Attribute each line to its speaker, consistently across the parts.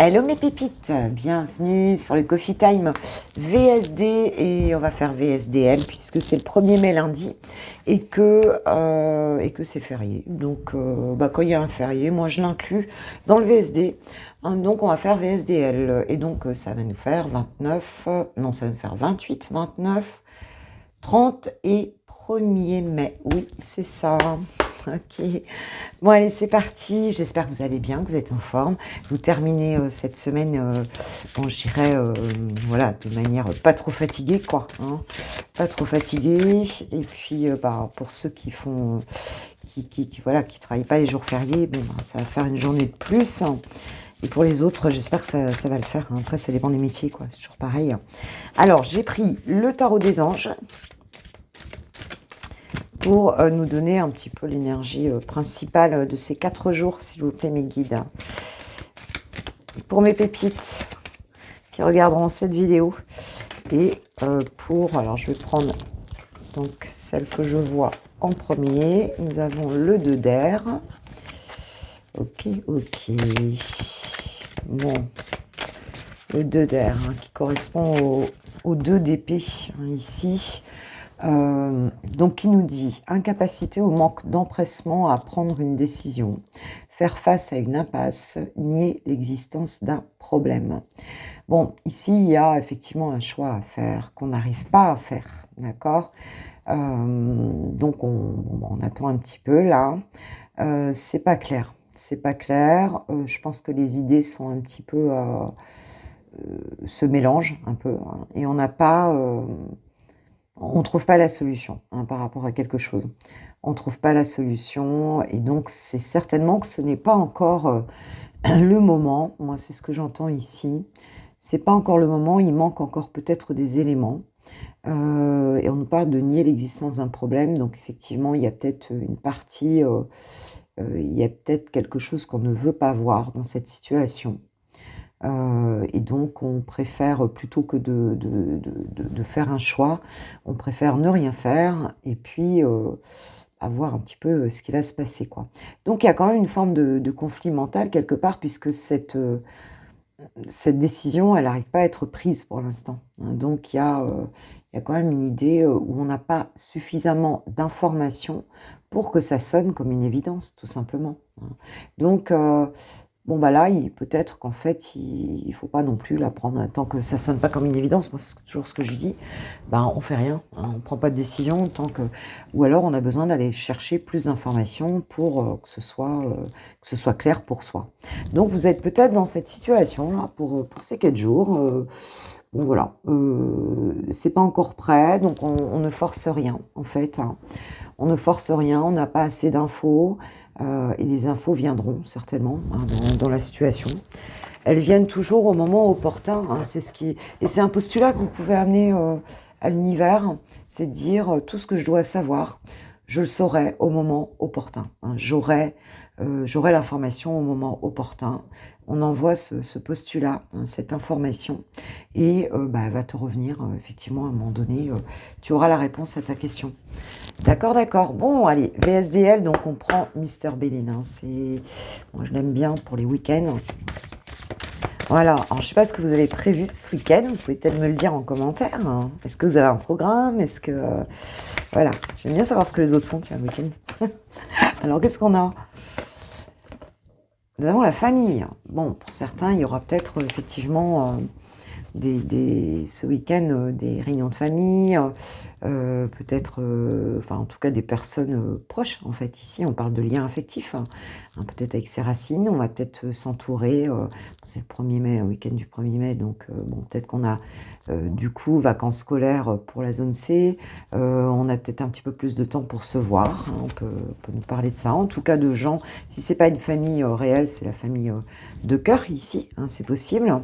Speaker 1: Hello mes pépites, bienvenue sur le Coffee Time VSD et on va faire VSDL puisque c'est le 1er mai lundi et que c'est férié. Donc quand il y a un férié, moi je l'inclus dans le VSD. Donc on va faire VSDL et donc ça va nous faire 29, non ça va nous faire 28, 29, 30 et 1er mai. Oui c'est ça. Ok. Bon allez c'est parti, j'espère que vous allez bien, que vous êtes en forme. Vous terminez cette semaine, bon je dirais, voilà, de manière pas trop fatiguée quoi, hein, pas trop fatiguée. Et puis pour ceux qui font, voilà, qui travaillent pas les jours fériés, bon, ça va faire une journée de plus. Et pour les autres, j'espère que ça va le faire. Après ça dépend des métiers quoi, c'est toujours pareil. Alors j'ai pris le tarot des anges pour nous donner un petit peu l'énergie principale de ces 4 jours, s'il vous plaît, mes guides. Pour mes pépites qui regarderont cette vidéo. Et alors je vais prendre donc celle que je vois en premier. Nous avons le 2 d'air. Ok. Bon. Le 2 d'air, qui correspond au 2 d'épée, ici. Donc qui nous dit incapacité ou manque d'empressement à prendre une décision, faire face à une impasse, nier l'existence d'un problème. Bon, ici il y a effectivement un choix à faire qu'on n'arrive pas à faire, d'accord. Donc on attend un petit peu là. C'est pas clair, je pense que les idées sont un petit peu se mélangent un peu, hein, et on n'a pas on ne trouve pas la solution par rapport à quelque chose. On ne trouve pas la solution et donc c'est certainement que ce n'est pas encore le moment. Moi, c'est ce que j'entends ici. C'est pas encore le moment, il manque encore peut-être des éléments. Et on nous parle de nier l'existence d'un problème. Donc effectivement, il y a peut-être une partie, il y a peut-être quelque chose qu'on ne veut pas voir dans cette situation. Et donc on préfère, plutôt que de faire un choix, on préfère ne rien faire et puis voir un petit peu ce qui va se passer, quoi. Donc il y a quand même une forme de conflit mental quelque part puisque cette décision, elle n'arrive pas à être prise pour l'instant, hein. Donc il y a quand même une idée où on n'a pas suffisamment d'informations pour que ça sonne comme une évidence, tout simplement, hein. Donc bon là, peut-être qu'en fait, il faut pas non plus la prendre tant que ça sonne pas comme une évidence. Moi, c'est toujours ce que je dis. On fait rien, hein, on prend pas de décision tant que, ou alors on a besoin d'aller chercher plus d'informations pour que ce soit clair pour soi. Donc vous êtes peut-être dans cette situation là pour ces 4 jours. Bon voilà, c'est pas encore prêt, donc on ne force rien en fait, hein. On ne force rien, on n'a pas assez d'infos. Et les infos viendront certainement, hein, dans la situation. Elles viennent toujours au moment opportun, hein, et c'est un postulat que vous pouvez amener à l'univers, c'est de dire tout ce que je dois savoir, je le saurai au moment opportun, hein. J'aurai l'information au moment opportun. On envoie ce postulat, hein, cette information, et elle va te revenir effectivement à un moment donné. Tu auras la réponse à ta question. D'accord. Bon, allez, VSDL, donc on prend Mister Bélin, hein. Moi, je l'aime bien pour les week-ends. Voilà, alors je ne sais pas ce que vous avez prévu ce week-end, vous pouvez peut-être me le dire en commentaire, hein. Est-ce que vous avez un programme? Est-ce que... voilà, j'aime bien savoir ce que les autres font, tiens, le week-end. Alors, qu'est-ce qu'on a? Nous avons la famille. Bon, pour certains, il y aura peut-être effectivement... ce week-end des réunions de famille, peut-être, en tout cas des personnes proches, en fait. Ici, on parle de liens affectifs, hein, peut-être avec ses racines. On va peut-être s'entourer, c'est le 1er mai, week-end du 1er mai, donc peut-être qu'on a du coup vacances scolaires pour la zone C. On a peut-être un petit peu plus de temps pour se voir, hein, on peut nous parler de ça. En tout cas, de gens, si c'est pas une famille réelle, c'est la famille de cœur ici, hein, c'est possible.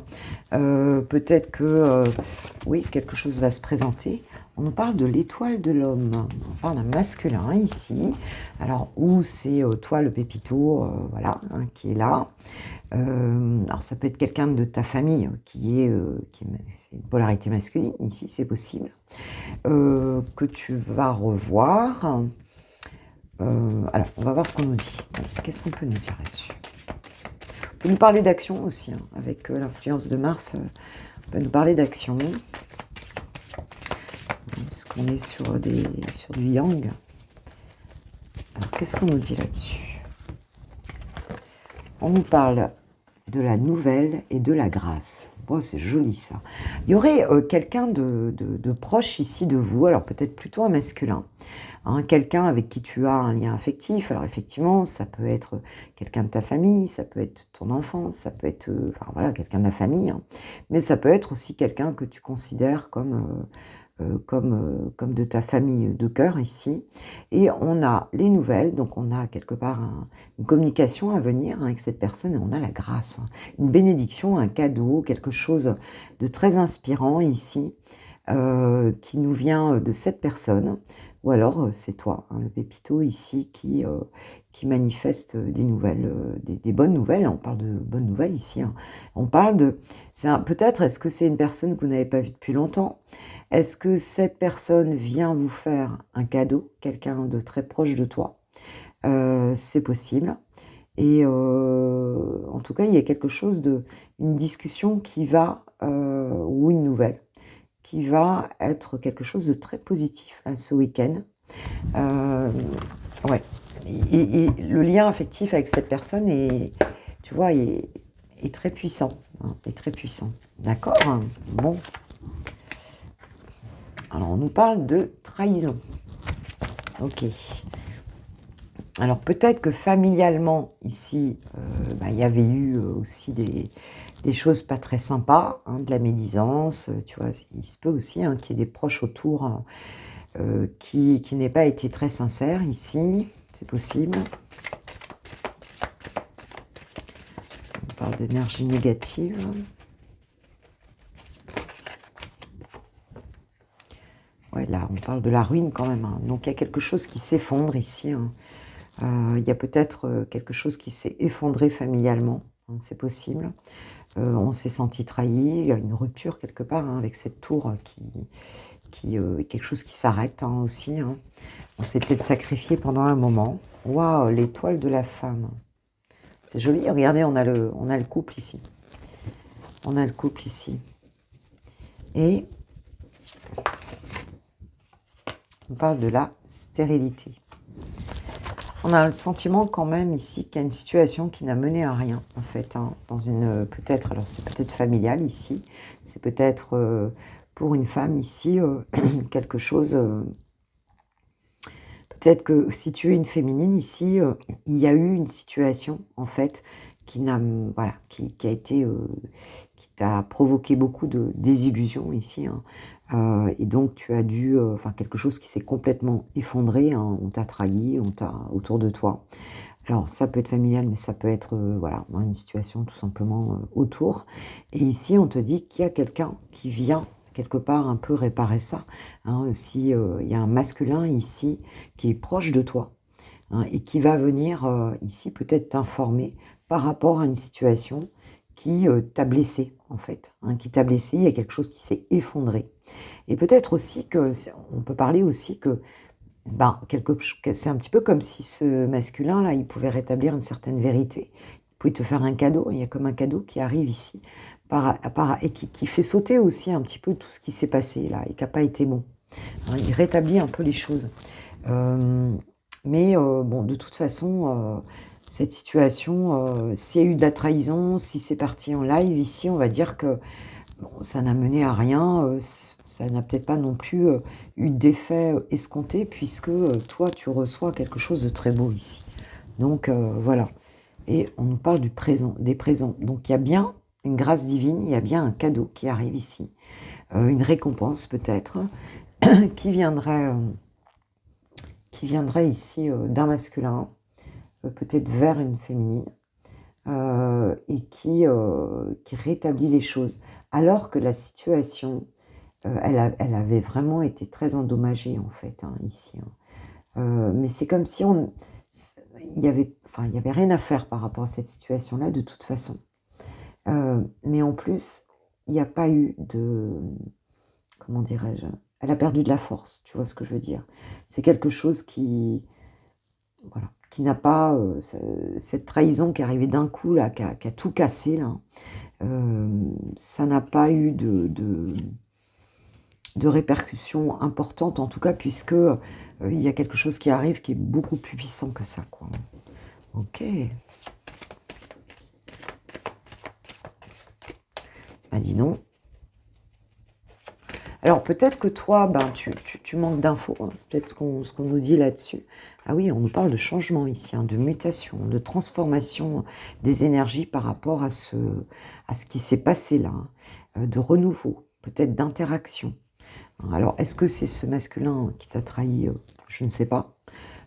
Speaker 1: Peut-être que, oui, quelque chose va se présenter. On nous parle de l'étoile de l'homme. On parle d'un masculin ici. Alors, où c'est toi, le pépito, voilà, hein, qui est là. Alors, ça peut être quelqu'un de ta famille c'est une polarité masculine ici, c'est possible. Que tu vas revoir. Alors, on va voir ce qu'on nous dit. Qu'est-ce qu'on peut nous dire là-dessus? peut nous parler d'action aussi, hein, avec l'influence de Mars, on peut nous parler d'action, puisqu'on est sur du yang. Alors, qu'est-ce qu'on nous dit là-dessus? On nous parle de la nouvelle et de la grâce. Oh, c'est joli ça. Il y aurait quelqu'un de proche ici de vous, alors peut-être plutôt un masculin, hein, quelqu'un avec qui tu as un lien affectif. Alors effectivement, ça peut être quelqu'un de ta famille, ça peut être ton enfance, ça peut être enfin, voilà, quelqu'un de la famille, hein, mais ça peut être aussi quelqu'un que tu considères comme de ta famille de cœur ici. Et on a les nouvelles, donc on a quelque part une communication à venir, hein, avec cette personne, et on a la grâce, hein, une bénédiction, un cadeau, quelque chose de très inspirant ici, qui nous vient de cette personne, ou alors c'est toi, hein, le pépito ici, qui manifeste des nouvelles, des bonnes nouvelles. On parle de bonnes nouvelles ici, hein. On parle de... Peut-être, est-ce que c'est une personne que vous n'avez pas vue depuis longtemps? Est-ce que cette personne vient vous faire un cadeau, quelqu'un de très proche de toi? C'est possible. Et en tout cas, il y a quelque chose une discussion qui va, ou une nouvelle, qui va être quelque chose de très positif là, ce week-end. Ouais. Et le lien affectif avec cette personne est, tu vois, est très puissant, hein, est très puissant. D'accord? Bon. Alors, on nous parle de trahison. Ok. Alors, peut-être que familialement, ici, il y avait eu aussi des choses pas très sympas, hein, de la médisance, tu vois. Il se peut aussi, hein, qu'il y ait des proches autour, hein, qui n'aient pas été très sincères ici. C'est possible. On parle d'énergie négative. Ouais, là, on parle de la ruine quand même, hein. Donc, il y a quelque chose qui s'effondre ici, hein. Il y a peut-être quelque chose qui s'est effondré familialement, hein, c'est possible. On s'est senti trahi, il y a une rupture quelque part, hein, avec cette tour quelque chose qui s'arrête, hein, aussi, hein. On s'est peut-être sacrifié pendant un moment. Waouh, l'étoile de la femme. C'est joli, regardez, on a le couple ici. On a le couple ici. Et on parle de la stérilité. On a le sentiment quand même ici qu'il y a une situation qui n'a mené à rien, en fait, hein, dans une peut-être, alors c'est peut-être familial ici, c'est peut-être pour une femme ici quelque chose. Peut-être que si tu es une féminine ici, il y a eu une situation en fait voilà, qui a été qui t'a provoqué beaucoup de désillusions ici, hein. Et donc tu as dû, enfin quelque chose qui s'est complètement effondré, hein, on t'a trahi, on t'a autour de toi. Alors ça peut être familial, mais ça peut être voilà, dans une situation tout simplement autour. Et ici, on te dit qu'il y a quelqu'un qui vient quelque part un peu réparer ça, hein. Si il y a un masculin ici qui est proche de toi, hein, et qui va venir ici peut-être t'informer par rapport à une situation qui t'a blessé en fait, hein, qui t'a blessé, il y a quelque chose qui s'est effondré. Et peut-être aussi on peut parler aussi que c'est un petit peu comme si ce masculin-là, il pouvait rétablir une certaine vérité. Il pouvait te faire un cadeau. Il y a comme un cadeau qui arrive ici et qui fait sauter aussi un petit peu tout ce qui s'est passé là et qui n'a pas été bon, hein. Il rétablit un peu les choses. Mais bon, de toute façon, cette situation, s'il y a eu de la trahison, si c'est parti en live ici, on va dire que bon, ça n'a mené à rien, ça n'a peut-être pas non plus eu d'effet escompté, puisque toi, tu reçois quelque chose de très beau ici. Donc voilà. Et on nous parle du présent, des présents. Donc il y a bien une grâce divine, il y a bien un cadeau qui arrive ici, une récompense peut-être, qui viendrait ici d'un masculin, peut-être vers une féminine, et qui rétablit les choses. Alors que la situation, elle avait vraiment été très endommagée en fait, hein, ici, hein. Mais c'est comme si il y avait rien à faire par rapport à cette situation-là de toute façon. Mais en plus, il n'y a pas eu comment dirais-je? Elle a perdu de la force, tu vois ce que je veux dire? C'est quelque chose qui, voilà, qui n'a pas cette trahison qui est arrivée d'un coup, là, qui a tout cassé, là. Ça n'a pas eu de répercussions importantes, en tout cas, puisque il y a quelque chose qui arrive qui est beaucoup plus puissant que ça, quoi. Ok. Bah dis donc. Alors peut-être que toi, ben, tu manques d'infos, hein. C'est peut-être ce qu'on nous dit là-dessus. Ah oui, on nous parle de changement ici, hein, de mutation, de transformation des énergies par rapport à ce qui s'est passé là, hein, de renouveau, peut-être d'interaction. Alors, est-ce que c'est ce masculin qui t'a trahi? Je ne sais pas.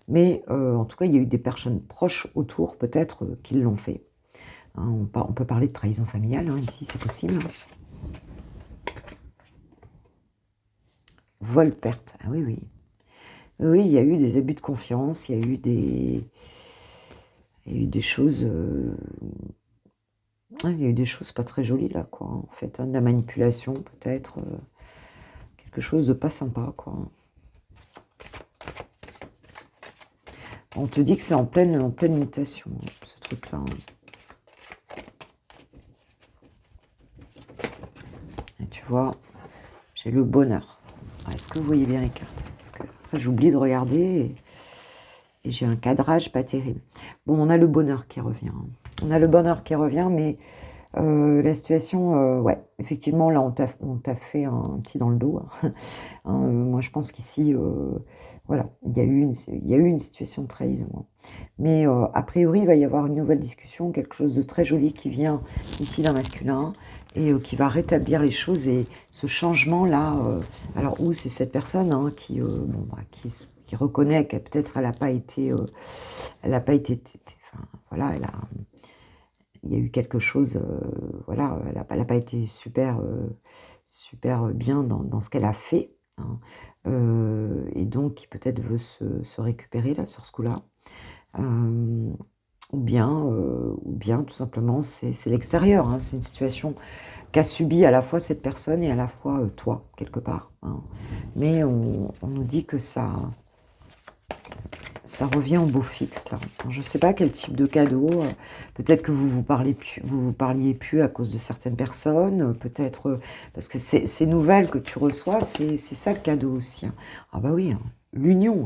Speaker 1: Mais en tout cas, il y a eu des personnes proches autour, peut-être, qui l'ont fait. Hein, on peut parler de trahison familiale, hein, ici, c'est possible. Vol-perte. Ah oui, oui. Oui, il y a eu des abus de confiance, il y a eu des choses... il y a eu des choses pas très jolies, là, quoi. En fait, hein, de la manipulation, peut-être. Quelque chose de pas sympa, quoi. On te dit que c'est en pleine mutation, ce truc-là. Et tu vois, j'ai le bonheur. Est-ce que vous voyez bien les cartes? Parce que après, j'oublie de regarder et j'ai un cadrage pas terrible. Bon, on a le bonheur qui revient. On a le bonheur qui revient, mais la situation, ouais, effectivement, là, on t'a fait un petit dans le dos. Hein, moi, je pense qu'ici, voilà, il y a eu une situation de trahison. Hein. Mais a priori, il va y avoir une nouvelle discussion, quelque chose de très joli qui vient ici d'un masculin et qui va rétablir les choses. Et ce changement-là, alors où c'est cette personne hein, qui reconnaît qu'elle peut-être elle n'a pas été, enfin, voilà, il y a eu quelque chose, voilà, elle n'a pas été super bien dans ce qu'elle a fait. Hein, et donc qui peut-être veut se récupérer là sur ce coup-là. Ou bien tout simplement c'est l'extérieur, hein, c'est une situation qu'a subi à la fois cette personne et à la fois toi, quelque part. Hein. Mais on nous dit que ça revient au beau fixe, là. Alors, je ne sais pas quel type de cadeau, peut-être que vous parliez plus à cause de certaines personnes, peut-être, parce que ces nouvelles que tu reçois, c'est ça le cadeau aussi. Hein. Ah bah oui, hein, l'union.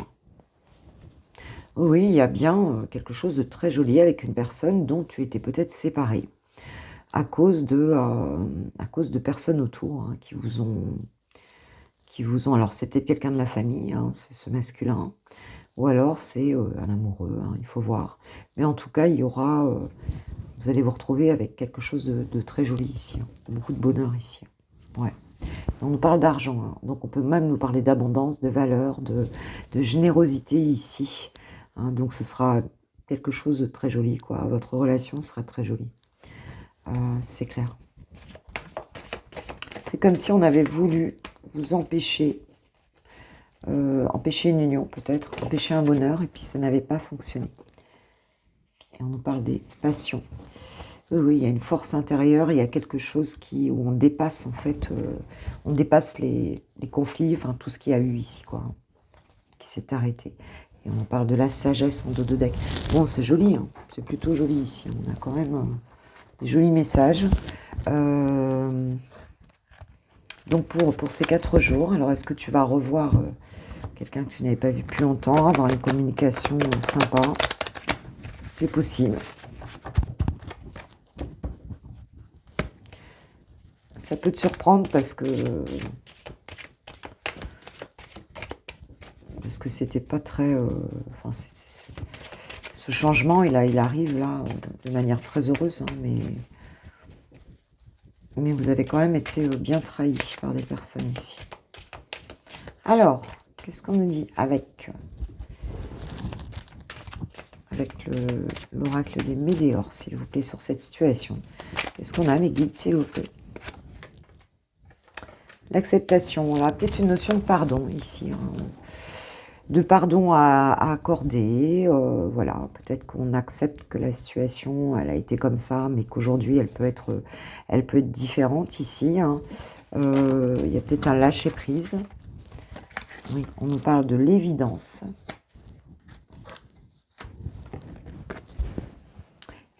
Speaker 1: Oui, il y a bien quelque chose de très joli avec une personne dont tu étais peut-être séparé à cause de personnes autour hein, qui vous ont. Alors c'est peut-être quelqu'un de la famille, hein, ce masculin, ou alors c'est un amoureux, hein, il faut voir. Mais en tout cas, il y aura, vous allez vous retrouver avec quelque chose de très joli ici, hein, beaucoup de bonheur ici. Ouais. On nous parle d'argent, hein, donc on peut même nous parler d'abondance, de valeur, de générosité ici. Hein, donc ce sera quelque chose de très joli, quoi. Votre relation sera très jolie. C'est clair. C'est comme si on avait voulu vous empêcher une union peut-être, empêcher un bonheur, et puis ça n'avait pas fonctionné. Et on nous parle des passions. Oui, il y a une force intérieure, il y a quelque chose où on dépasse en fait, on dépasse les conflits, enfin tout ce qu'il y a eu ici, quoi, hein, qui s'est arrêté. Et on parle de la sagesse en dos de deck. Bon, c'est joli, hein, c'est plutôt joli ici. On a quand même des jolis messages. Donc pour ces 4 jours, alors est-ce que tu vas revoir quelqu'un que tu n'avais pas vu depuis longtemps, avoir une communication sympa? C'est possible. Ça peut te surprendre parce que c'était pas très... enfin, ce changement, il arrive là de manière très heureuse, hein, mais vous avez quand même été bien trahi par des personnes ici. Alors, qu'est-ce qu'on nous dit avec l'oracle des Médéors, s'il vous plaît, sur cette situation? Qu'est-ce qu'on a, mes guides, s'il vous plaît? L'acceptation, on a peut-être une notion de pardon ici, hein, de pardon à accorder, voilà, peut-être qu'on accepte que la situation, elle a été comme ça, mais qu'aujourd'hui, elle peut être différente ici, hein. Il y a peut-être un lâcher-prise. Oui, on nous parle de l'évidence.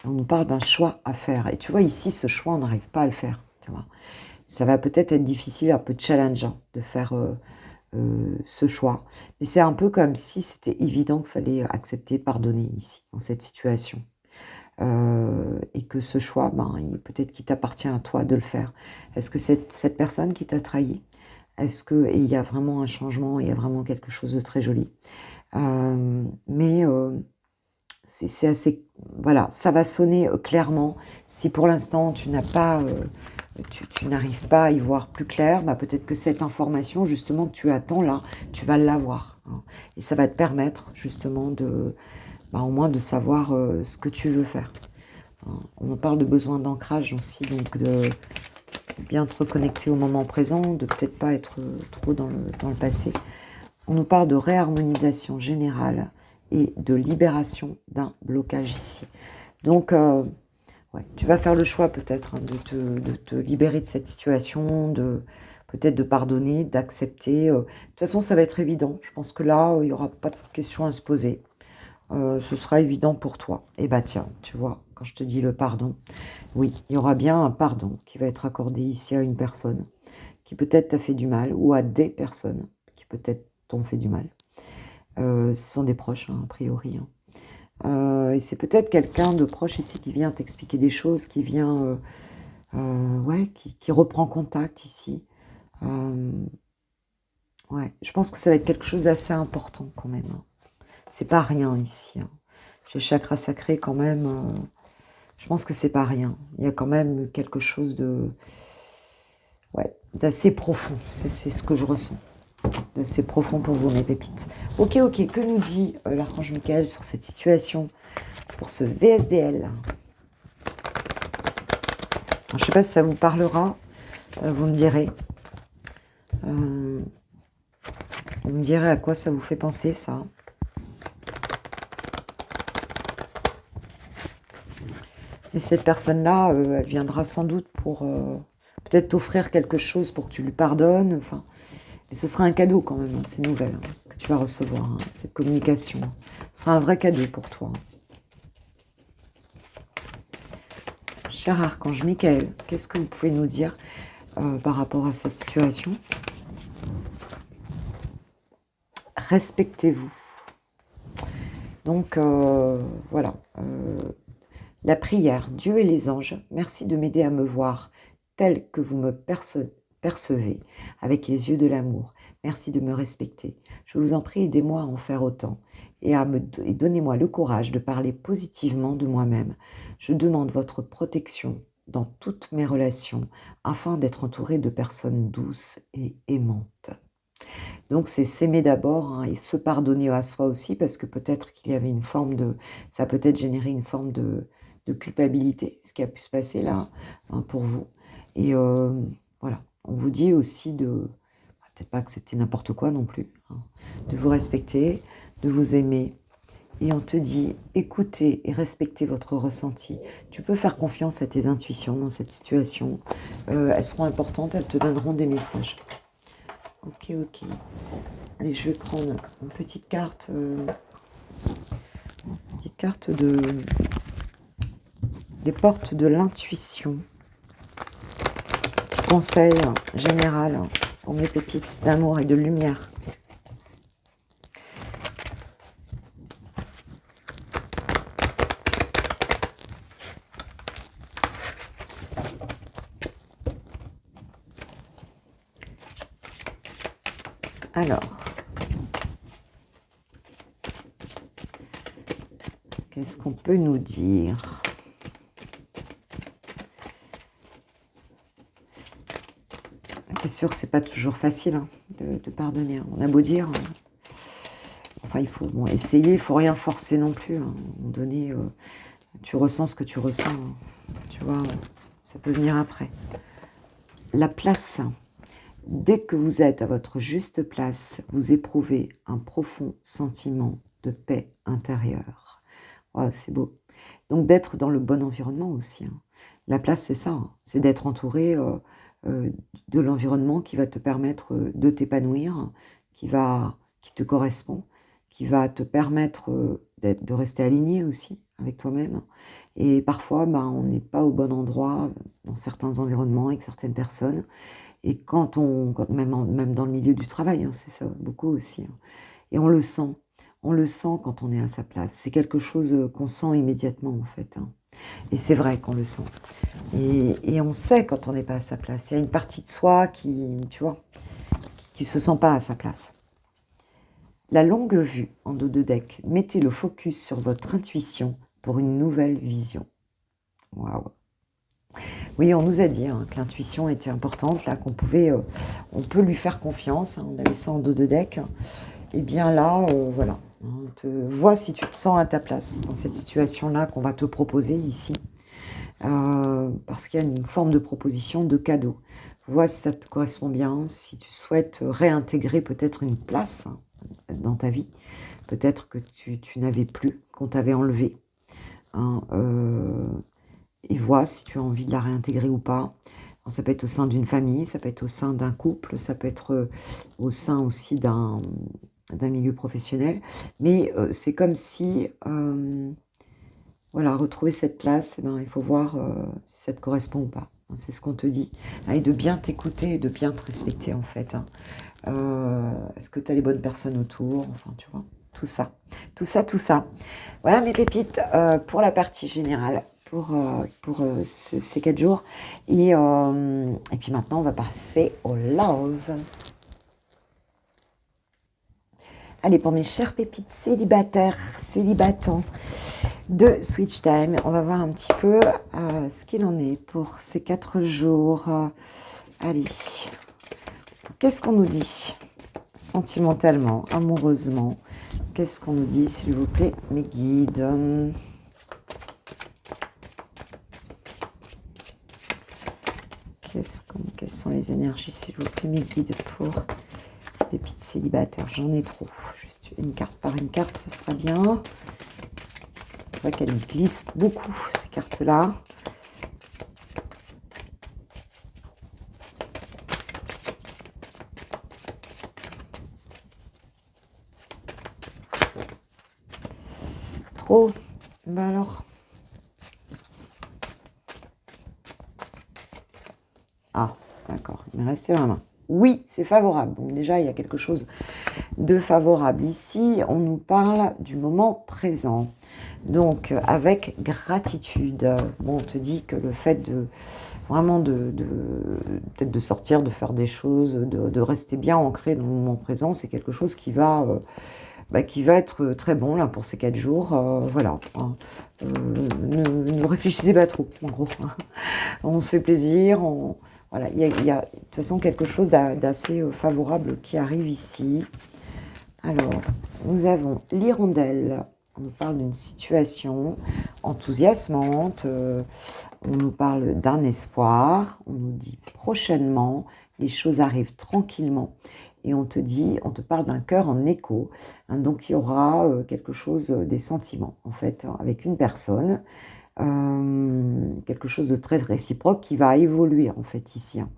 Speaker 1: On nous parle d'un choix à faire. Et tu vois, ici, ce choix, on n'arrive pas à le faire. Tu vois. Ça va peut-être être difficile, un peu challengeant de faire ce choix. Mais c'est un peu comme si c'était évident qu'il fallait accepter, pardonner ici, dans cette situation. Et que ce choix, peut-être qu'il t'appartient à toi de le faire. Est-ce que cette personne qui t'a trahi, est-ce qu'il y a vraiment un changement, il y a vraiment quelque chose de très joli. Mais c'est assez... Voilà, ça va sonner clairement. Si pour l'instant, tu n'as pas... tu n'arrives pas à y voir plus clair, peut-être que cette information, justement, que tu attends là, tu vas l'avoir. Hein. Et ça va te permettre, justement, au moins de savoir ce que tu veux faire. Hein. On parle de besoin d'ancrage aussi, donc de bien te reconnecter au moment présent, de peut-être pas être trop dans le passé. On nous parle de réharmonisation générale et de libération d'un blocage ici. Donc, tu vas faire le choix peut-être de te libérer de cette situation, peut-être de pardonner, d'accepter. De toute façon, ça va être évident. Je pense que là, il n'y aura pas de question à se poser. Ce sera évident pour toi. Et tiens, tu vois, quand je te dis le pardon, oui, il y aura bien un pardon qui va être accordé ici à une personne qui peut-être t'a fait du mal, ou à des personnes qui peut-être t'ont fait du mal. Ce sont des proches, a priori. Et c'est peut-être quelqu'un de proche ici qui vient t'expliquer des choses, qui vient, qui reprend contact ici. Je pense que ça va être quelque chose d'assez important quand même. C'est pas rien ici. Chez Chakra Sacré quand même, je pense que c'est pas rien. Il y a quand même quelque chose d'assez profond. C'est ce que je ressens. D'assez profond pour vous, mes pépites. Ok, que nous dit l'archange Michael sur cette situation pour ce VSDL? Je ne sais pas si ça vous parlera, vous me direz. Vous me direz à quoi ça vous fait penser, ça. Et cette personne-là, elle viendra sans doute pour peut-être t'offrir quelque chose pour que tu lui pardonnes. Enfin, et ce sera un cadeau quand même, ces nouvelles que tu vas recevoir, cette communication. Ce sera un vrai cadeau pour toi. Cher archange Michael, qu'est-ce que vous pouvez nous dire par rapport à cette situation? Respectez-vous. Donc, voilà. La prière, Dieu et les anges, merci de m'aider à me voir tel que vous me percevez, avec les yeux de l'amour. Merci de me respecter. Je vous en prie, aidez-moi à en faire autant et donnez-moi le courage de parler positivement de moi-même. Je demande votre protection dans toutes mes relations afin d'être entourée de personnes douces et aimantes. Donc c'est s'aimer d'abord et se pardonner à soi aussi, parce que peut-être qu'il y avait une forme de... Ça a peut-être généré une forme de culpabilité, ce qui a pu se passer là pour vous. Et voilà, on vous dit aussi de... peut-être pas accepter n'importe quoi non plus, de vous respecter, de vous aimer. Et on te dit, écoutez et respectez votre ressenti. Tu peux faire confiance à tes intuitions dans cette situation. Elles seront importantes, elles te donneront des messages. Ok. Allez, je vais prendre une petite carte. Des portes de l'intuition. Petit conseil général pour mes pépites d'amour et de lumière. Alors, qu'est-ce qu'on peut nous dire? C'est sûr que c'est pas toujours facile de pardonner. On a beau dire, enfin il faut essayer, il faut rien forcer non plus. À un moment donné, tu ressens ce que tu ressens. Tu vois, ça peut venir après. La place. Dès que vous êtes à votre juste place, vous éprouvez un profond sentiment de paix intérieure. Wow, c'est beau. Donc d'être dans le bon environnement aussi. La place, c'est ça. C'est d'être entouré de l'environnement qui va te permettre de t'épanouir, qui te correspond, qui va te permettre de rester aligné aussi avec toi-même. Et parfois, on n'est pas au bon endroit dans certains environnements avec certaines personnes. Et même dans le milieu du travail, hein, c'est ça, beaucoup aussi. Hein. Et on le sent. On le sent quand on est à sa place. C'est quelque chose qu'on sent immédiatement, en fait. Hein. Et c'est vrai qu'on le sent. Et on sait quand on n'est pas à sa place. Il y a une partie de soi qui, tu vois, qui ne se sent pas à sa place. La longue vue en dos de deck. Mettez le focus sur votre intuition pour une nouvelle vision. Waouh. Oui, on nous a dit hein, que l'intuition était importante, là, qu'on pouvait, on peut lui faire confiance. Hein, on avait ça en dos de deck. Et bien là, voilà. Vois si tu te sens à ta place dans cette situation-là qu'on va te proposer ici. Parce qu'il y a une forme de proposition de cadeau. Vois si ça te correspond bien, si tu souhaites réintégrer peut-être une place hein, dans ta vie. Peut-être que tu n'avais plus, qu'on t'avait enlevé. Hein, et vois si tu as envie de la réintégrer ou pas. Alors, ça peut être au sein d'une famille, ça peut être au sein d'un couple, ça peut être au sein aussi d'un milieu professionnel. Mais c'est comme si, voilà, retrouver cette place, il faut voir si ça te correspond ou pas. C'est ce qu'on te dit. Et de bien t'écouter et de bien te respecter, en fait. Hein. Est-ce que tu as les bonnes personnes autour? Enfin, tu vois, tout ça. Tout ça, tout ça. Voilà mes pépites pour la partie générale, pour ces 4 jours. Et puis maintenant, on va passer au love. Allez, pour mes chères pépites célibataires, célibatants de Switch Time, on va voir un petit peu ce qu'il en est pour ces 4 jours. Allez, qu'est-ce qu'on nous dit sentimentalement, amoureusement? Qu'est-ce qu'on nous dit, s'il vous plaît, mes guides? Quelles sont les énergies, s'il vous plaît, mes guides, pour pépites célibataires? J'en ai trop. Juste une carte par une carte, ce sera bien. Je vois qu'elles glissent beaucoup, ces cartes-là. Trop. Ben alors. Ah, d'accord. Il m'est resté dans la main. Oui, c'est favorable. Donc déjà, il y a quelque chose de favorable. Ici, on nous parle du moment présent. Donc, avec gratitude. Bon, on te dit que le fait de vraiment peut-être de sortir, de faire des choses, de rester bien ancré dans le moment présent, c'est quelque chose qui va être très bon là pour ces 4 jours. Voilà. Ne réfléchissez pas trop, en gros. On se fait plaisir. Voilà, il y a de toute façon quelque chose d'assez favorable qui arrive ici. Alors, nous avons l'hirondelle. On nous parle d'une situation enthousiasmante. On nous parle d'un espoir. On nous dit prochainement, les choses arrivent tranquillement. Et on te parle d'un cœur en écho. Hein, donc, il y aura quelque chose, des sentiments, en fait, avec une personne. Quelque chose de très réciproque qui va évoluer, en fait, ici. Hein.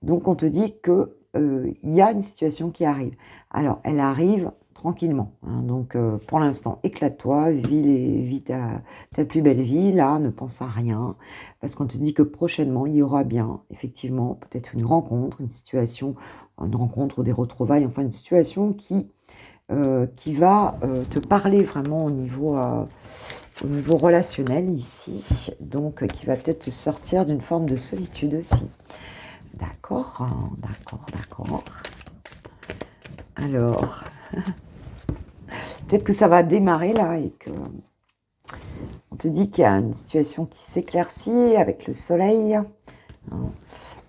Speaker 1: Donc, on te dit que il y a une situation qui arrive. Alors, elle arrive tranquillement. Hein, donc, pour l'instant, éclate-toi, vis ta plus belle vie, là, ne pense à rien. Parce qu'on te dit que prochainement, il y aura bien, effectivement, peut-être une rencontre, une rencontre ou des retrouvailles, enfin, une situation qui va te parler vraiment au niveau relationnel ici, donc qui va peut-être te sortir d'une forme de solitude aussi. D'accord, d'accord. Alors, peut-être que ça va démarrer là et que on te dit qu'il y a une situation qui s'éclaircit avec le soleil.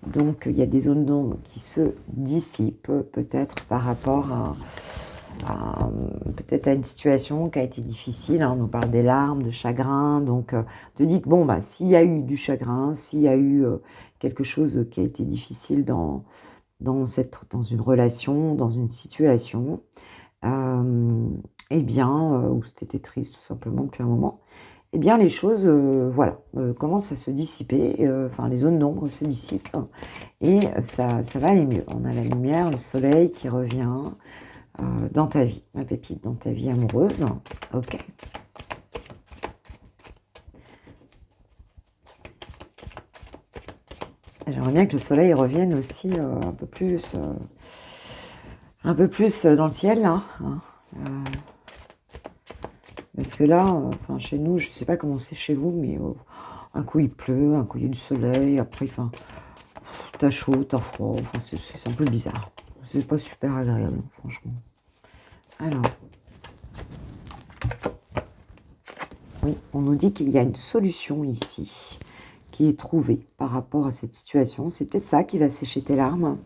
Speaker 1: Donc, il y a des zones d'ombre qui se dissipent, peut-être par rapport peut-être à une situation qui a été difficile. Hein. On nous parle des larmes, de chagrin. Donc, on te dit que bon, s'il y a eu du chagrin, s'il y a eu quelque chose qui a été difficile dans une relation, dans une situation, ou c'était triste tout simplement depuis un moment, eh bien les choses commencent à se dissiper, les zones d'ombre se dissipent et ça va aller mieux. On a la lumière, le soleil qui revient, dans ta vie, ma pépite, dans ta vie amoureuse. Ok. J'aimerais bien que le soleil revienne aussi un peu plus dans le ciel, là. Hein. Parce que là, enfin, chez nous, je ne sais pas comment c'est chez vous, mais un coup il pleut, un coup il y a du soleil, après, enfin, t'as chaud, t'as froid, enfin, c'est un peu bizarre. C'est pas super agréable, franchement. Alors, oui, on nous dit qu'il y a une solution ici qui est trouvée par rapport à cette situation. C'est peut-être ça qui va sécher tes larmes.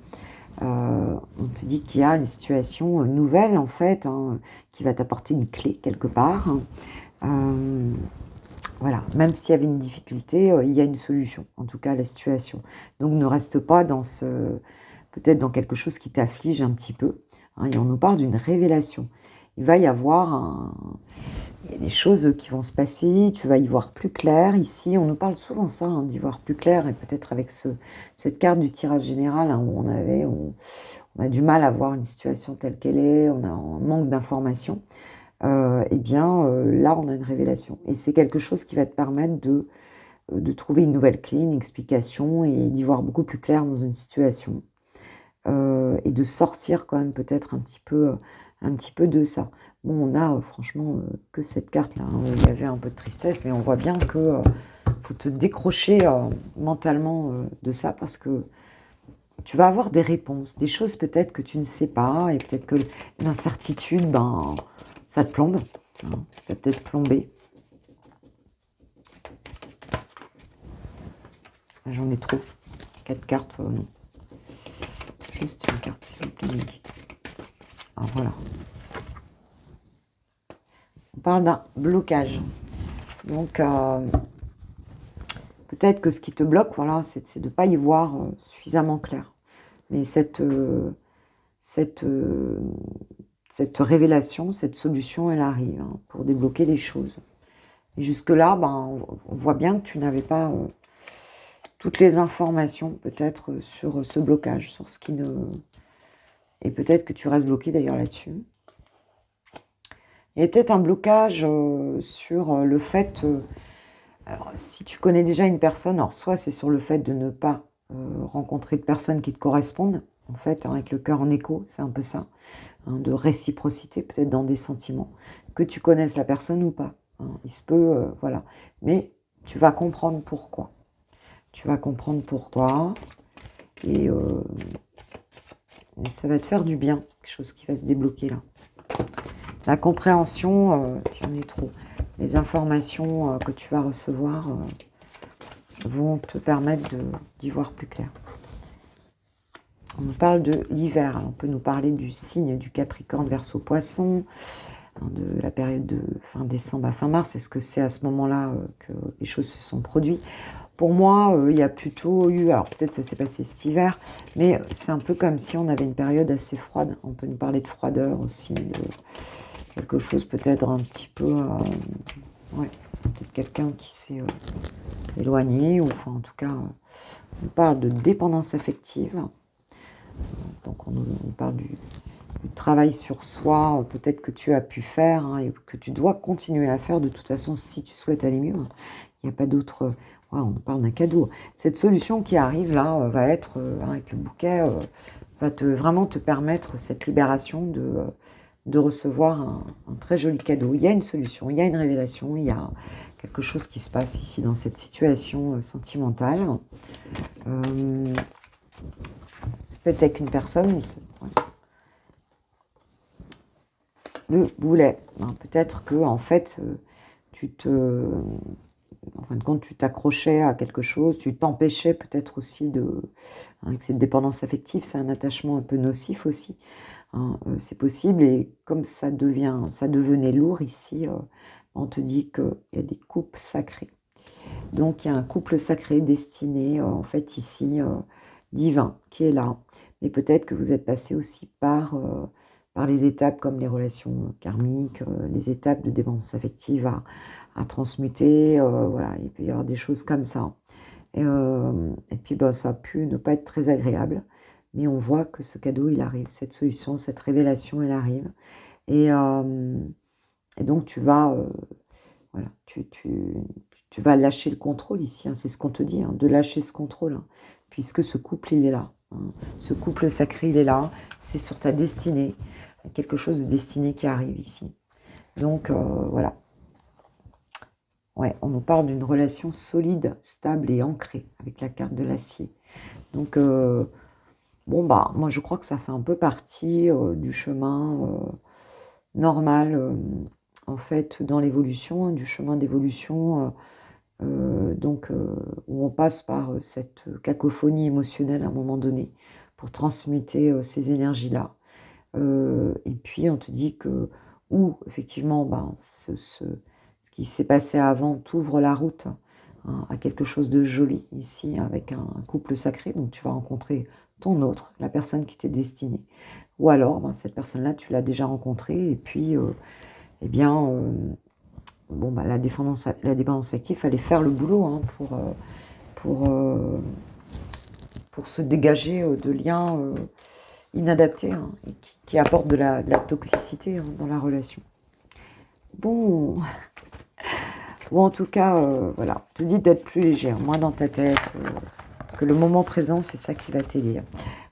Speaker 1: On te dit qu'il y a une situation nouvelle, en fait, hein, qui va t'apporter une clé quelque part. Voilà, même s'il y avait une difficulté, il y a une solution, en tout cas à la situation. Donc ne reste pas dans peut-être dans quelque chose qui t'afflige un petit peu. Hein, et on nous parle d'une révélation. Il va y avoir il y a des choses qui vont se passer, tu vas y voir plus clair. Ici, on nous parle souvent ça, hein, d'y voir plus clair, et peut-être avec cette carte du tirage général, hein, où on a du mal à voir une situation telle qu'elle est, on a un manque d'informations. Eh bien, là, on a une révélation. Et c'est quelque chose qui va te permettre de trouver une nouvelle clé, une explication, et d'y voir beaucoup plus clair dans une situation. Et de sortir quand même peut-être un petit peu de ça. Bon, on a franchement que cette carte-là, hein, où il y avait un peu de tristesse, mais on voit bien que faut te décrocher mentalement de ça, parce que tu vas avoir des réponses, des choses peut-être que tu ne sais pas, et peut-être que l'incertitude, ben, ça te plombe, hein, ça t'a peut-être plombé. J'en ai trop. 4 cartes, non. Juste une carte, s'il vous plaît, Nikita. Alors voilà. On parle d'un blocage. Donc, peut-être que ce qui te bloque, voilà, c'est de ne pas y voir suffisamment clair. Mais cette révélation, cette solution, elle arrive, hein, pour débloquer les choses. Et jusque-là, ben, on voit bien que tu n'avais pas toutes les informations, peut-être, sur ce blocage, sur ce qui ne... Et peut-être que tu restes bloqué, d'ailleurs, là-dessus. Il y a peut-être un blocage sur le fait... alors, si tu connais déjà une personne, alors soit c'est sur le fait de ne pas rencontrer de personnes qui te correspondent, en fait, hein, avec le cœur en écho, c'est un peu ça, hein, de réciprocité, peut-être dans des sentiments, que tu connaisses la personne ou pas. Hein, il se peut, voilà. Mais tu vas comprendre pourquoi. Tu vas comprendre pourquoi. Et ça va te faire du bien, quelque chose qui va se débloquer là. La compréhension, j'en ai trop. Les informations que tu vas recevoir vont te permettre d'y voir plus clair. On nous parle de l'hiver. On peut nous parler du signe du Capricorne, Verseau, Poisson, hein, de la période de fin décembre à fin mars. Est-ce que c'est à ce moment-là que les choses se sont produites? Pour moi, il y a plutôt eu... Alors peut-être ça s'est passé cet hiver, mais c'est un peu comme si on avait une période assez froide. On peut nous parler de froideur aussi, de quelque chose peut-être un petit peu... ouais, peut-être quelqu'un qui s'est éloigné, ou enfin en tout cas, on parle de dépendance affective. Donc on parle du travail sur soi, peut-être que tu as pu faire, hein, et que tu dois continuer à faire de toute façon si tu souhaites aller mieux. Il n'y a pas d'autre... Ouais, on parle d'un cadeau. Cette solution qui arrive là va être, avec le bouquet, va vraiment te permettre cette libération de recevoir un très joli cadeau. Il y a une solution, il y a une révélation, il y a quelque chose qui se passe ici dans cette situation sentimentale. C'est peut-être avec une personne, ouais. Le boulet. Hein, peut-être que en fait, en fin de compte, tu t'accrochais à quelque chose, tu t'empêchais peut-être aussi avec cette dépendance affective, c'est un attachement un peu nocif aussi. Hein, c'est possible, et comme ça devenait lourd ici, on te dit qu'il y a des couples sacrés. Donc il y a un couple sacré destiné, en fait ici, divin, qui est là. Mais peut-être que vous êtes passé aussi par les étapes comme les relations karmiques, les étapes de dépendance affective à transmuter, voilà, il peut y avoir des choses comme ça. Et puis ça a pu ne pas être très agréable. mais on voit que ce cadeau, il arrive, cette solution, cette révélation, elle arrive. Et, donc, tu vas, voilà, tu vas lâcher le contrôle ici, hein, c'est ce qu'on te dit, hein, de lâcher ce contrôle, hein, puisque ce couple, il est là. Hein, ce couple sacré, il est là, c'est sur ta destinée, quelque chose de destiné qui arrive ici. Donc, voilà. Ouais, on nous parle d'une relation solide, stable et ancrée, avec la carte de l'acier. Donc, bon, bah, moi, je crois que ça fait un peu partie du chemin normal, en fait, dans l'évolution, hein, du chemin d'évolution, donc, où on passe par cette cacophonie émotionnelle à un moment donné, pour transmuter ces énergies-là. Et puis, on te dit que, ou effectivement, ben, ce qui s'est passé avant t'ouvre la route, hein, à quelque chose de joli ici, avec un couple sacré. Donc, tu vas rencontrer ton autre, la personne qui t'est destinée. Ou alors, ben, cette personne-là, tu l'as déjà rencontrée, et puis, eh bien, bon, bah, la dépendance affective, il fallait faire le boulot, hein, pour, euh, pour se dégager de liens inadaptés, hein, et qui apportent de la toxicité, hein, dans la relation. Bon, ou en tout cas, voilà, te dis d'être plus léger, moins dans ta tête, parce que le moment présent, c'est ça qui va t'aider.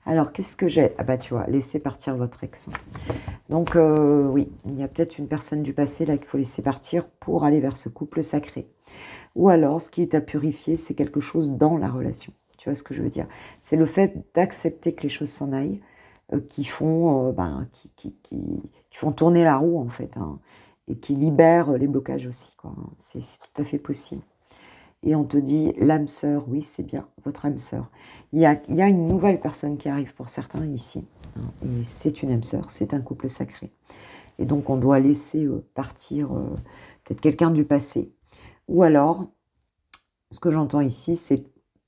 Speaker 1: Alors, qu'est-ce que j'ai? Ah bah tu vois, laissez partir votre ex. Donc, oui, il y a peut-être une personne du passé là qu'il faut laisser partir pour aller vers ce couple sacré. Ou alors, ce qui est à purifier, c'est quelque chose dans la relation. Tu vois ce que je veux dire? C'est le fait d'accepter que les choses s'en aillent, qui font, qui font tourner la roue, en fait, hein, et qui libèrent les blocages aussi, quoi, hein. C'est tout à fait possible. Et on te dit, l'âme sœur, oui, c'est bien, votre âme sœur. Il y a une nouvelle personne qui arrive pour certains ici, hein, et c'est une âme sœur, c'est un couple sacré. Et donc, on doit laisser partir peut-être quelqu'un du passé. Ou alors, ce que j'entends ici, c'est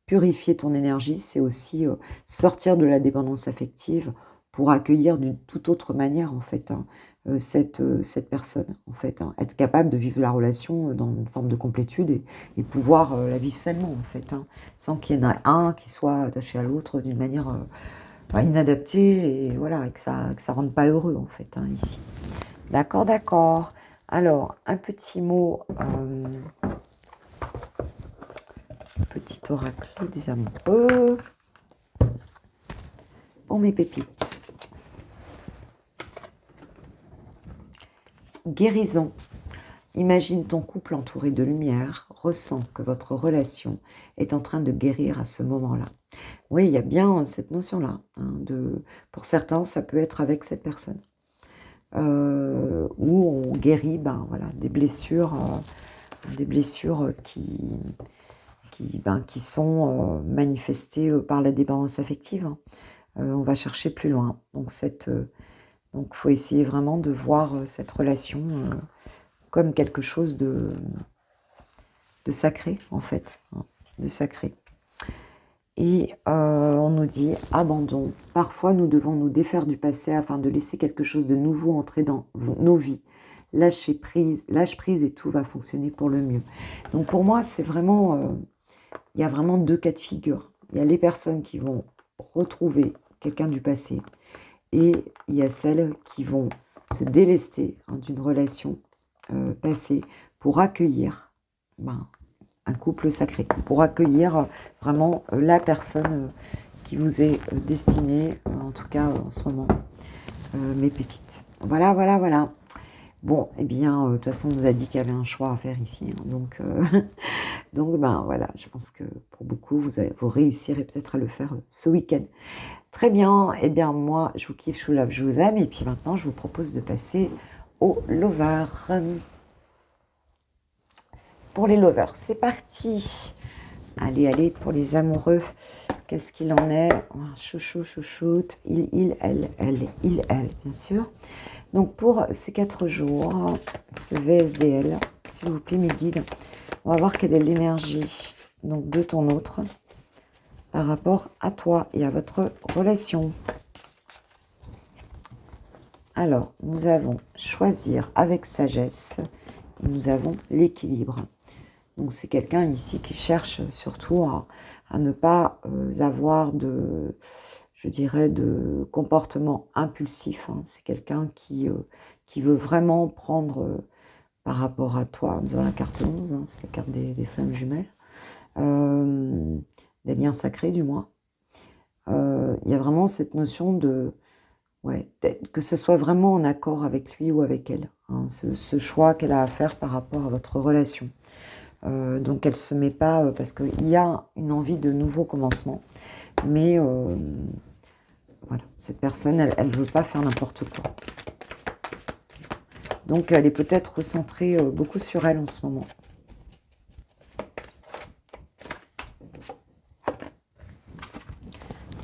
Speaker 1: purifier ton énergie, c'est aussi sortir de la dépendance affective pour accueillir d'une toute autre manière, en fait, hein, cette personne, en fait, hein. Être capable de vivre la relation dans une forme de complétude et pouvoir la vivre sainement, en fait, hein, sans qu'il y en ait un qui soit attaché à l'autre d'une manière inadaptée, et voilà, et que ça rende pas heureux, en fait, hein, ici. D'accord, d'accord. Alors, un petit mot... petit oracle des amoureux. Pour mes pépites. Guérison. Imagine ton couple entouré de lumière. Ressens que votre relation est en train de guérir à ce moment-là. Oui, il y a bien cette notion-là, hein, pour certains, ça peut être avec cette personne. Où on guérit voilà, des blessures qui sont manifestées par la dépendance affective, hein. On va chercher plus loin. Donc, faut essayer vraiment de voir cette relation comme quelque chose de sacré, en fait, hein, de sacré. Et on nous dit abandon. Parfois, nous devons nous défaire du passé afin de laisser quelque chose de nouveau entrer dans nos vies. Lâche prise et tout va fonctionner pour le mieux. Donc, pour moi, c'est vraiment... il y a vraiment deux cas de figure. Il y a les personnes qui vont retrouver quelqu'un du passé et il y a celles qui vont se délester, hein, d'une relation passée pour accueillir un couple sacré, pour accueillir vraiment la personne qui vous est destinée, en tout cas en ce moment, mes pépites. Voilà, voilà, voilà. Bon, eh bien, de toute façon, on nous a dit qu'il y avait un choix à faire ici, hein, donc voilà, je pense que pour beaucoup, vous réussirez peut-être à le faire ce week-end. Très bien, eh bien, moi, je vous kiffe, je vous love, je vous aime, et puis maintenant, je vous propose de passer au lover. Pour les lovers, c'est parti. Allez, allez, pour les amoureux, qu'est-ce qu'il en est? Chouchou, chouchoute, il, elle, bien sûr. Donc, pour ces 4 jours, ce VSDL, s'il vous plaît, mes guides, on va voir quelle est l'énergie donc de ton autre par rapport à toi et à votre relation. Alors, nous avons choisir avec sagesse et nous avons l'équilibre. Donc, c'est quelqu'un ici qui cherche surtout à ne pas avoir de... je dirais, de comportement impulsif, hein. C'est quelqu'un qui veut vraiment prendre par rapport à toi, dans la carte 11, hein, c'est la carte des flammes jumelles, des liens sacrés du moins. Il y a vraiment cette notion de, ouais, que ce soit vraiment en accord avec lui ou avec elle, hein, ce choix qu'elle a à faire par rapport à votre relation. Donc elle ne se met pas, parce qu'il y a une envie de nouveau commencement, mais voilà, cette personne, elle ne veut pas faire n'importe quoi. Donc elle est peut-être recentrée beaucoup sur elle en ce moment.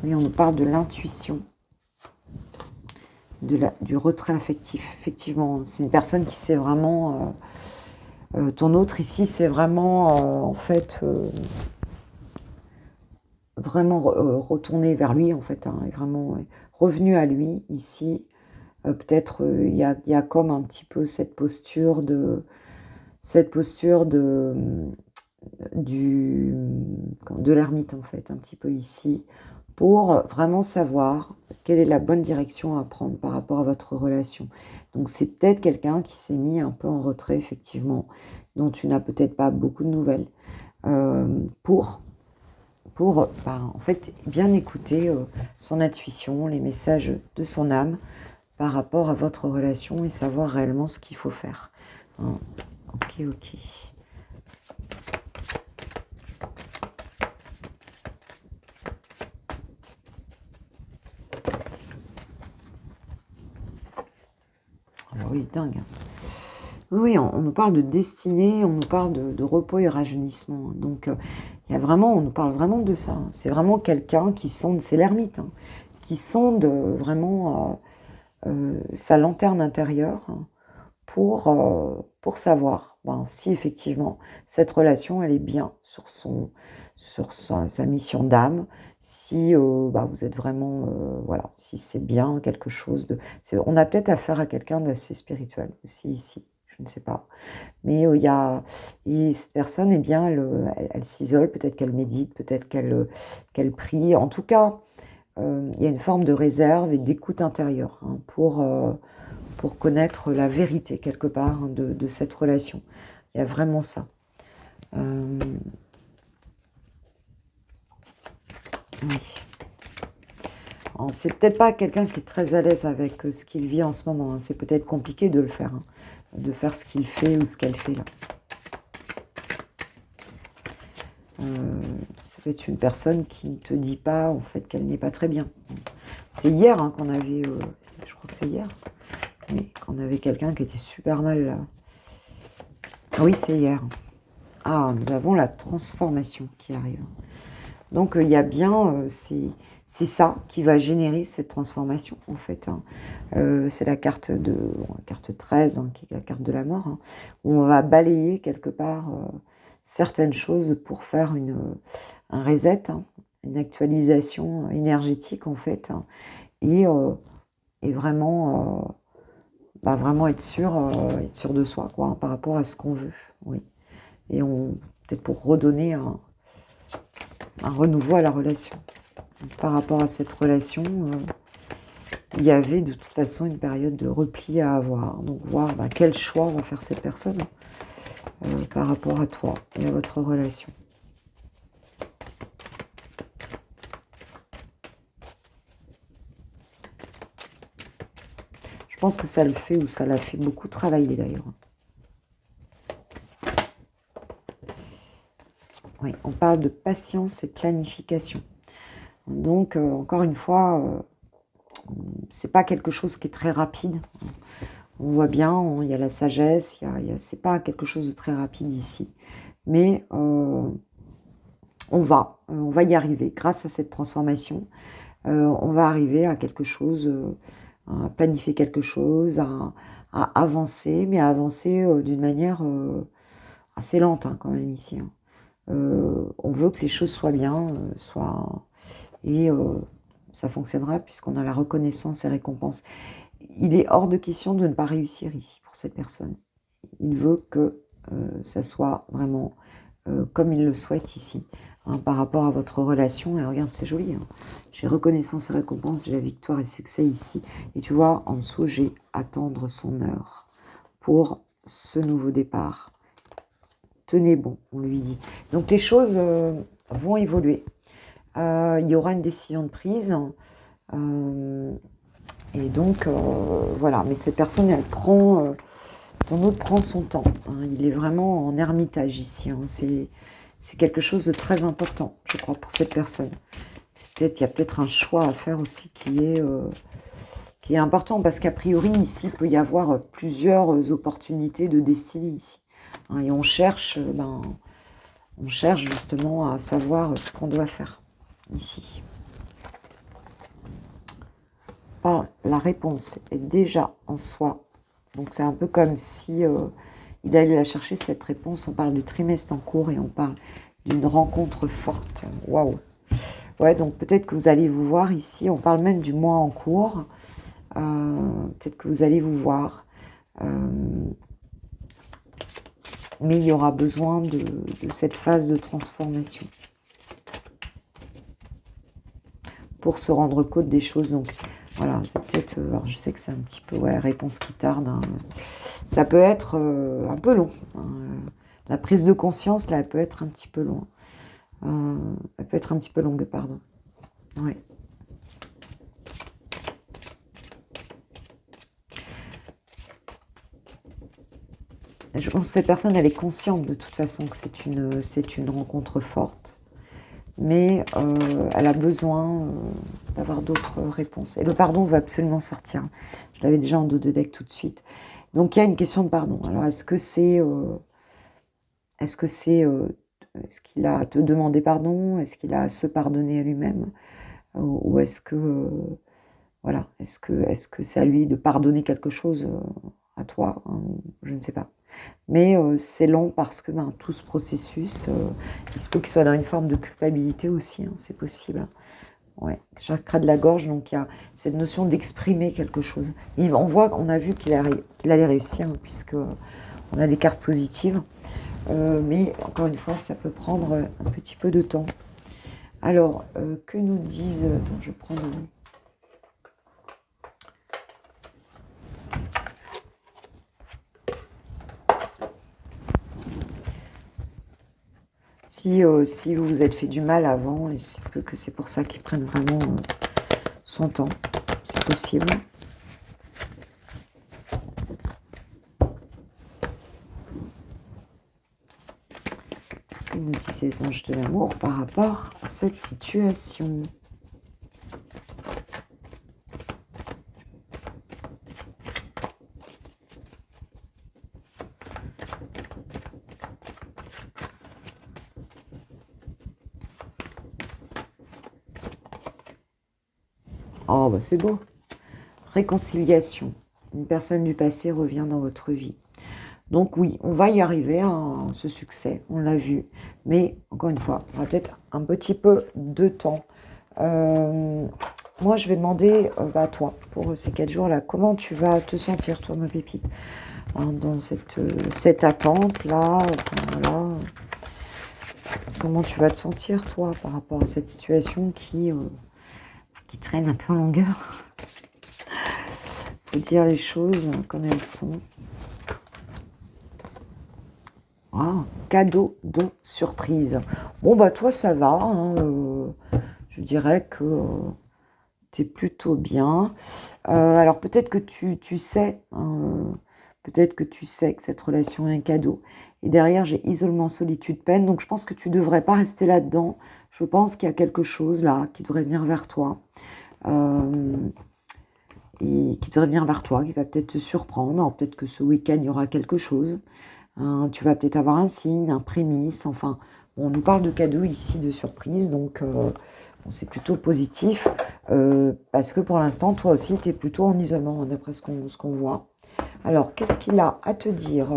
Speaker 1: Oui, on nous parle de l'intuition, du retrait affectif. Effectivement, c'est une personne qui sait vraiment... ton autre ici, c'est vraiment, en fait, vraiment retourné vers lui, en fait, hein, est vraiment revenu à lui, ici. Peut-être il y a comme un petit peu cette posture de l'ermite, en fait, un petit peu ici, pour vraiment savoir quelle est la bonne direction à prendre par rapport à votre relation. Donc c'est peut-être quelqu'un qui s'est mis un peu en retrait, effectivement, dont tu n'as peut-être pas beaucoup de nouvelles, pour en fait, bien écouter son intuition, les messages de son âme par rapport à votre relation et savoir réellement ce qu'il faut faire. Hein. Ok, ok. Alors oui, dingue. Oui, on nous parle de destinée, on nous parle de repos et rajeunissement. Donc, il y a vraiment, on nous parle vraiment de ça. Hein. C'est vraiment quelqu'un qui sonde, c'est l'ermite, hein, qui sonde vraiment sa lanterne intérieure, hein, pour savoir si effectivement cette relation, elle est bien sur sa mission d'âme, si vous êtes vraiment, voilà, si c'est bien quelque chose de... On a peut-être affaire à quelqu'un d'assez spirituel aussi ici. Je ne sais pas. Mais et cette personne, eh bien, elle s'isole, peut-être qu'elle médite, peut-être qu'elle prie. En tout cas, il y a une forme de réserve et d'écoute intérieure, hein, pour connaître la vérité, quelque part, hein, de cette relation. Il y a vraiment ça. Oui. C'est peut-être pas quelqu'un qui est très à l'aise avec ce qu'il vit en ce moment. Hein. C'est peut-être compliqué de le faire, hein, de faire ce qu'il fait ou ce qu'elle fait là. Ça peut être une personne qui ne te dit pas en fait qu'elle n'est pas très bien. C'est hier, hein, qu'on avait, je crois que c'est hier, oui, qu'on avait quelqu'un qui était super mal là. Ah oui, c'est hier. Ah, nous avons la transformation qui arrive. Donc il y a bien, c'est ça qui va générer cette transformation en fait. Hein. C'est la carte carte 13, hein, qui est la carte de la mort, hein, où on va balayer quelque part certaines choses pour faire un reset, hein, une actualisation énergétique en fait, hein, et vraiment, vraiment être sûr de soi, quoi, hein, par rapport à ce qu'on veut. Oui. Et peut-être pour redonner un renouveau à la relation. Donc, par rapport à cette relation, il y avait de toute façon une période de repli à avoir. Donc voir quel choix va faire cette personne par rapport à toi et à votre relation. Je pense que ça le fait, ou ça l'a fait beaucoup travailler d'ailleurs. Oui, on parle de patience et planification. Donc, encore une fois, c'est pas quelque chose qui est très rapide. On voit bien, il y a la sagesse, c'est pas quelque chose de très rapide ici. Mais on va y arriver grâce à cette transformation. On va arriver à quelque chose, à planifier quelque chose, à avancer, mais à avancer d'une manière assez lente, hein, quand même ici. Hein. On veut que les choses soient bien, et ça fonctionnera puisqu'on a la reconnaissance et récompense. Il est hors de question de ne pas réussir ici pour cette personne. Il veut que ça soit vraiment comme il le souhaite ici. hein, par rapport à votre relation. Et regarde, c'est joli. Hein. J'ai reconnaissance et récompense, j'ai la victoire et succès ici. Et tu vois, en dessous, j'ai attendre son heure pour ce nouveau départ. Tenez bon, on lui dit. Donc les choses vont évoluer. Il y aura une décision de prise. Et donc, voilà. Mais cette personne, elle prend... ton autre prend son temps. Hein. Il est vraiment en ermitage ici. Hein. C'est quelque chose de très important, je crois, pour cette personne. Il y a peut-être un choix à faire aussi qui est important. Parce qu'a priori, ici, il peut y avoir plusieurs opportunités de destinée ici. Hein. Et on cherche justement à savoir ce qu'on doit faire ici. La réponse est déjà en soi. Donc c'est un peu comme si il allait la chercher, cette réponse. On parle du trimestre en cours et on parle d'une rencontre forte. Waouh! Ouais, donc peut-être que vous allez vous voir ici. On parle même du mois en cours. Peut-être que vous allez vous voir. Mais il y aura besoin de cette phase de transformation. Pour se rendre compte des choses. Donc voilà, c'est peut-être... alors je sais que c'est un petit peu... ouais, réponse qui tarde. Hein. Ça peut être un peu long. Hein. La prise de conscience, là, elle peut être un petit peu long. Elle peut être un petit peu longue, pardon. Ouais. Je pense que cette personne, elle est consciente de toute façon que c'est une rencontre forte. Mais elle a besoin d'avoir d'autres réponses. Et le pardon va absolument sortir. Je l'avais déjà en dos de deck tout de suite. Donc il y a une question de pardon. Alors est-ce qu'il a à te demander pardon? Est-ce qu'il a à se pardonner à lui-même? Ou est-ce que voilà, est-ce que c'est à lui de pardonner quelque chose à toi? Hein, je ne sais pas. Mais c'est long parce que tout ce processus, il se peut qu'il soit dans une forme de culpabilité aussi, hein, c'est possible. Ouais, chakra de la gorge, donc il y a cette notion d'exprimer quelque chose. On a vu qu'il allait réussir, hein, puisque on a des cartes positives. Mais encore une fois, ça peut prendre un petit peu de temps. Alors, que nous disent... Attends, je prends le... Si vous vous êtes fait du mal avant, et c'est peu que c'est pour ça qu'ils prennent vraiment son temps, c'est possible. Que nous disent ces anges de l'amour par rapport à cette situation? Oh, bah c'est beau. Réconciliation. Une personne du passé revient dans votre vie. Donc oui, on va y arriver à ce succès, on l'a vu. Mais encore une fois, on va peut-être un petit peu de temps. Moi, je vais demander à toi, pour ces 4 jours-là, comment tu vas te sentir, toi, ma pépite, hein, dans cette attente-là. Voilà. Comment tu vas te sentir, toi, par rapport à cette situation qui traîne un peu en longueur. Faut dire les choses comme elles sont. Ah, cadeau de surprise. Bon, bah toi, ça va. Hein, je dirais que tu es plutôt bien. Alors, peut-être que tu sais, hein, peut-être que tu sais que cette relation est un cadeau. Et derrière, j'ai isolement, solitude, peine. Donc, je pense que tu ne devrais pas rester là-dedans. Je pense qu'il y a quelque chose là qui devrait venir vers toi. Et qui devrait venir vers toi, qui va peut-être te surprendre. Peut-être que ce week-end, il y aura quelque chose. Tu vas peut-être avoir un signe, un prémisse, enfin, on nous parle de cadeaux ici, de surprise, donc c'est plutôt positif, parce que pour l'instant, toi aussi, tu es plutôt en isolement, hein, d'après ce qu'on voit. Alors, qu'est-ce qu'il a à te dire,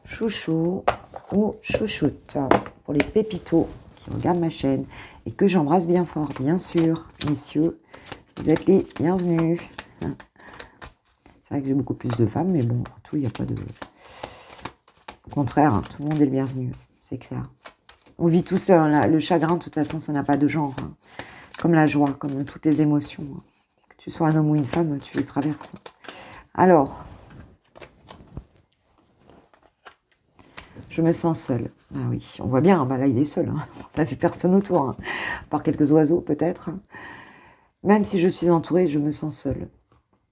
Speaker 1: chouchou ou chouchoute, pour les pépitos qui regardent ma chaîne, et que j'embrasse bien fort, bien sûr, messieurs, vous êtes les bienvenus. C'est vrai que j'ai beaucoup plus de femmes, mais bon, tout, il n'y a pas de... Au contraire, hein, tout le monde est le bienvenu, c'est clair. On vit tous le chagrin, de toute façon, ça n'a pas de genre. Hein. Comme la joie, comme toutes les émotions. Hein. Que tu sois un homme ou une femme, tu les traverses. Alors, je me sens seule. Ah oui, on voit bien, bah là il est seul. Hein. On n'a vu personne autour, hein. À part quelques oiseaux peut-être. Même si je suis entourée, je me sens seule.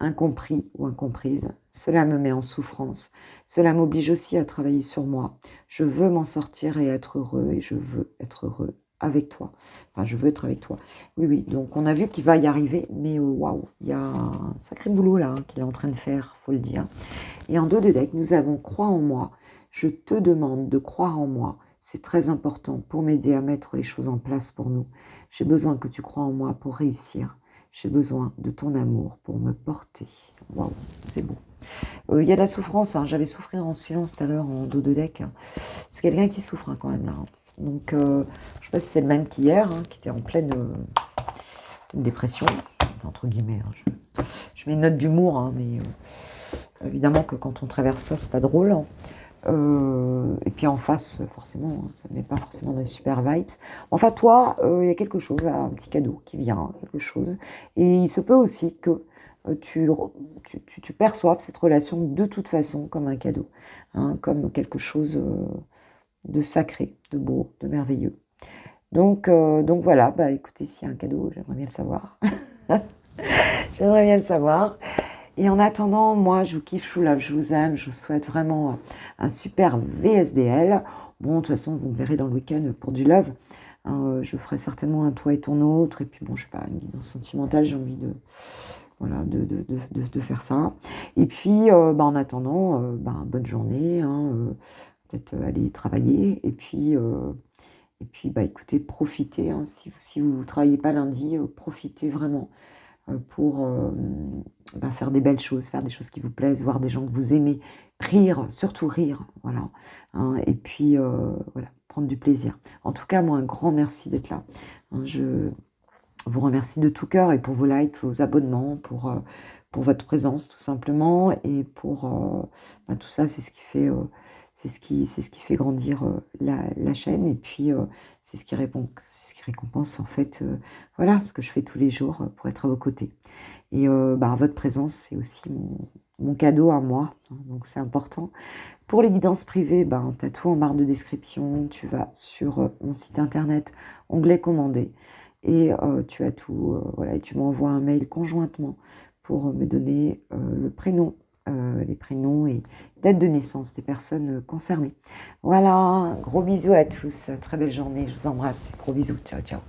Speaker 1: Incompris ou incomprise. Cela me met en souffrance. Cela m'oblige aussi à travailler sur moi. Je veux m'en sortir et être heureux. Et je veux être heureux avec toi. Enfin, je veux être avec toi. Oui, oui. Donc, on a vu qu'il va y arriver. Mais waouh, il y a un sacré boulot là hein, qu'il est en train de faire, faut le dire. Et en dos de deck, nous avons crois en moi. Je te demande de croire en moi. C'est très important pour m'aider à mettre les choses en place pour nous. J'ai besoin que tu crois en moi pour réussir. J'ai besoin de ton amour pour me porter. Waouh, c'est beau. Il y a de la souffrance. Hein. J'avais souffert en silence tout à l'heure en dos de deck. C'est quelqu'un qui souffre hein, quand même là. Hein. Donc, je ne sais pas si c'est le même qu'hier, hein, qui était en pleine dépression, entre guillemets. Hein. Je mets une note d'humour, hein, mais évidemment que quand on traverse ça, c'est pas drôle. Hein. Et puis en face, forcément, ça ne met pas forcément des super vibes. Enfin, toi, il y a quelque chose, un petit cadeau qui vient, quelque chose. Et il se peut aussi que tu perçoives cette relation de toute façon comme un cadeau, hein, comme quelque chose de sacré, de beau, de merveilleux. Donc voilà, bah écoutez, s'il y a un cadeau, j'aimerais bien le savoir. J'aimerais bien le savoir. Et en attendant, moi, je vous kiffe, je vous love, je vous aime, je vous souhaite vraiment un super VSDL. Bon, de toute façon, vous me verrez dans le week-end pour du love. Je ferai certainement un toi et ton autre. Et puis, bon, je sais pas, une guidance sentimentale, j'ai envie de, voilà, de faire ça. Et puis, en attendant, bonne journée. Hein, peut-être aller travailler. Et puis, bah, écoutez, profitez. Hein, si vous ne travaillez pas lundi, profitez vraiment. Pour faire des belles choses, faire des choses qui vous plaisent, voir des gens que vous aimez, rire, surtout rire, voilà. Hein, et puis, voilà, prendre du plaisir. En tout cas, moi, un grand merci d'être là. Hein, je vous remercie de tout cœur et pour vos likes, vos abonnements, pour votre présence, tout simplement. Et pour tout ça, c'est ce qui fait... c'est ce qui fait grandir la chaîne et puis c'est ce qui récompense en fait voilà ce que je fais tous les jours pour être à vos côtés. Et votre présence, c'est aussi mon cadeau à moi, hein, donc c'est important. Pour les guidances privées, tu as tout en barre de description, tu vas sur mon site internet, onglet commandé, et tu as tout, voilà, et tu m'envoies un mail conjointement pour me donner le prénom, les prénoms et date de naissance des personnes concernées. Voilà, gros bisous à tous, très belle journée, je vous embrasse, gros bisous, ciao ciao.